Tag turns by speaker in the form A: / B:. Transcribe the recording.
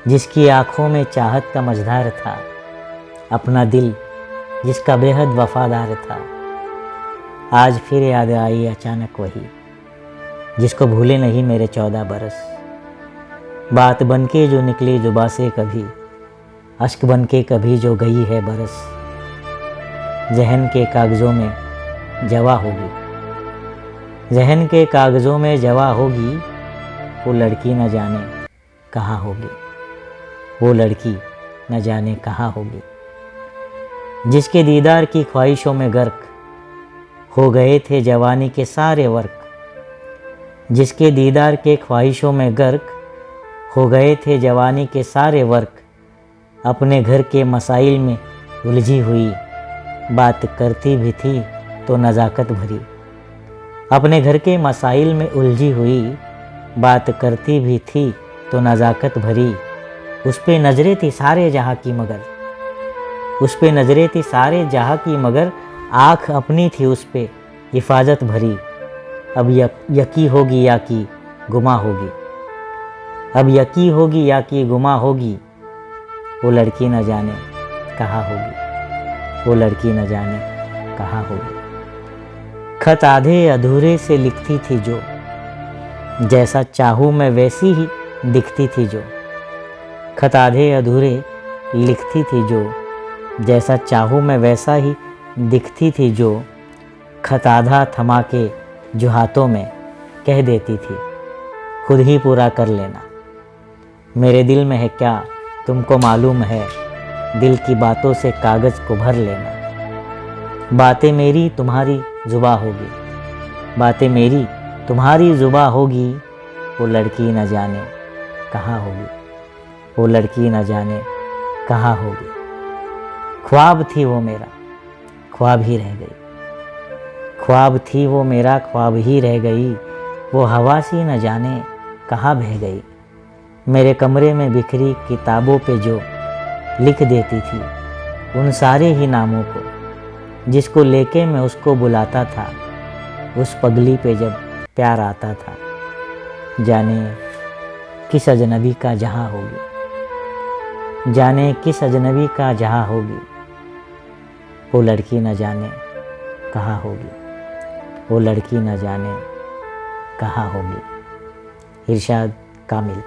A: जिसकी आँखों में चाहत का मझधार था, अपना दिल जिसका बेहद वफादार था। आज फिर याद आई अचानक वही, जिसको भूले नहीं मेरे 14 बरस। बात बनके जो निकली जुबा से कभी, अश्क बनके कभी जो गई है बरस। जहन के कागज़ों में जवा होगी, जहन के कागज़ों में जवा होगी, वो लड़की न जाने कहाँ होगी, वो लड़की न जाने कहाँ होगी। जिसके दीदार की ख्वाहिशों में गर्क हो गए थे जवानी के सारे वर्क, जिसके दीदार के ख्वाहिशों में गर्क हो गए थे जवानी के सारे वर्क। अपने घर के मसाइल में उलझी हुई, बात करती भी थी तो नज़ाकत भरी। अपने घर के मसाइल में उलझी हुई, बात करती भी थी तो नज़ाकत भरी। उस पे नज़रें थी सारे जहाँ की मगर, उस पे नज़रें थी सारे जहाँ की मगर, आँख अपनी थी उस पे हिफाजत भरी। अब यकी होगी या कि गुमा होगी, अब यकी होगी या कि गुमा होगी, वो लड़की न जाने कहाँ होगी, वो लड़की न जाने कहाँ होगी। खत आधे अधूरे से लिखती थी जो, जैसा चाहूँ मैं वैसी ही दिखती थी जो। खत आधे अधूरे लिखती थी जो, जैसा चाहूँ मैं वैसा ही दिखती थी जो। खत आधा थमा के जो हाथों में कह देती थी, खुद ही पूरा कर लेना। मेरे दिल में है क्या तुमको मालूम है, दिल की बातों से कागज़ को भर लेना। बातें मेरी तुम्हारी जुबां होगी, बातें मेरी तुम्हारी जुबां होगी, वो लड़की न जाने कहाँ होगी, वो लड़की न जाने कहाँ होगी। ख्वाब थी वो मेरा, ख्वाब ही रह गई, ख्वाब थी वो मेरा, ख्वाब ही रह गई। वो हवा सी न जाने कहाँ बह गई। मेरे कमरे में बिखरी किताबों पे जो लिख देती थी उन सारे ही नामों को, जिसको लेके मैं उसको बुलाता था, उस पगली पे जब प्यार आता था। जाने किस अजनबी का जहाँ होगी, जाने किस अजनबी का जहाँ होगी, वो लड़की न जाने कहाँ होगी, वो लड़की न जाने कहाँ होगी। इरशाद कामिल।